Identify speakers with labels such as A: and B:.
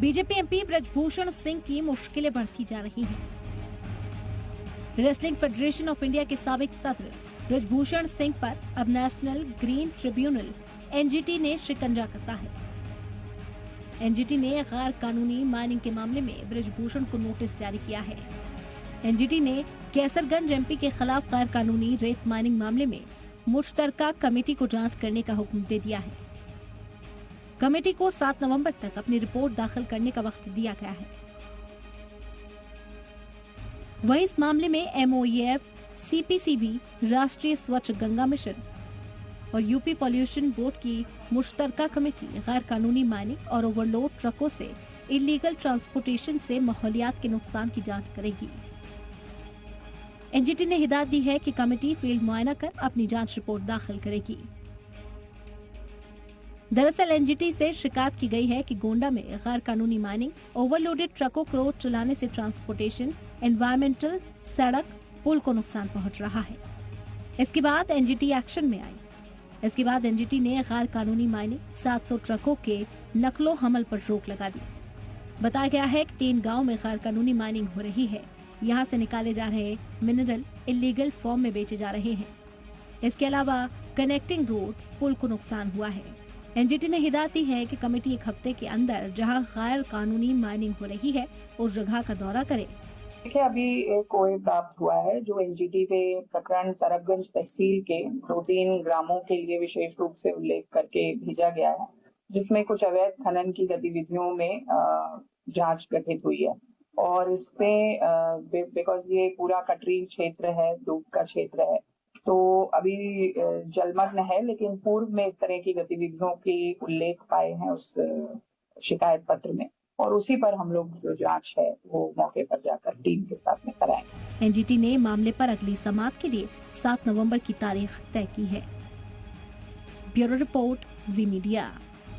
A: BJP MP Brijbhushan Singh की मुश्किलें बढ़ती जा रही हैं। रेसलिंग फेडरेशन ऑफ इंडिया के साबिक सदर ब्रजभूषण सिंह पर अब नेशनल ग्रीन ट्रिब्यूनल एनजीटी ने शिकंजा कसा है। एनजीटी ने गैर कानूनी माइनिंग के मामले में ब्रजभूषण को नोटिस जारी किया है। एनजीटी ने कैसरगंज एमपी के खिलाफ गैर कानूनी रेत माइनिंग मामले में मुश्तरका कमेटी को जांच करने का हुक्म दे दिया है। कमेटी को 7 नवंबर तक अपनी रिपोर्ट दाखिल करने का वक्त दिया गया है। वहीं इस मामले में एमओईएफ, सीपीसीबी, राष्ट्रीय स्वच्छ गंगा मिशन और यूपी पॉल्यूशन बोर्ड की मुश्तरका कमेटी गैर कानूनी माइनिंग और ओवरलोड ट्रकों से इलीगल ट्रांसपोर्टेशन से माहौलियात के नुकसान की जांच करेगी। एनजीटी ने हिदायत दी है कि कमेटी फील्ड मुआयना कर अपनी जांच रिपोर्ट दाखिल करेगी। दरअसल एनजीटी से शिकायत की गई है कि गोंडा में गैर कानूनी माइनिंग, ओवरलोडेड ट्रकों को चलाने से ट्रांसपोर्टेशन, एनवायरमेंटल, सड़क, पुल को नुकसान पहुंच रहा है। इसके बाद एनजीटी एक्शन में आई। इसके बाद एनजीटी ने गैर कानूनी माइनिंग 700 ट्रकों के नकलो हमल पर रोक लगा दी। बताया गया है कि 3 गांव में गैर कानूनी माइनिंग हो रही है। यहाँ से निकाले जा रहे मिनरल इलीगल फॉर्म में बेचे जा रहे हैं। इसके अलावा कनेक्टिंग रोड, पुल को नुकसान हुआ है। एनजीटी ने हिदायत दी है कि कमेटी 1 हफ्ते के अंदर जहां गैर कानूनी माइनिंग हो रही है उस जगह का दौरा करे।
B: देखिए, अभी एक ओए प्राप्त हुआ है जो एनजीटी पे प्रकरण तरबगंज तहसील के 2-3 ग्रामों के लिए विशेष रूप से उल्लेख करके भेजा गया है, जिसमें कुछ अवैध खनन की गतिविधियों में जांच गठित हुई है। और इसमें बिकॉज ये पूरा कटरी क्षेत्र है, दुर्ग का क्षेत्र है, तो अभी जलमग्न है, लेकिन पूर्व में इस तरह की गतिविधियों की उल्लेख पाए हैं उस शिकायत पत्र में, और उसी पर हम लोग जो जांच है वो मौके पर जाकर टीम के साथ में कराएंगे।
A: एनजीटी ने मामले पर अगली समाअत के लिए 7 नवंबर की तारीख तय की है। ब्यूरो रिपोर्ट, जी मीडिया।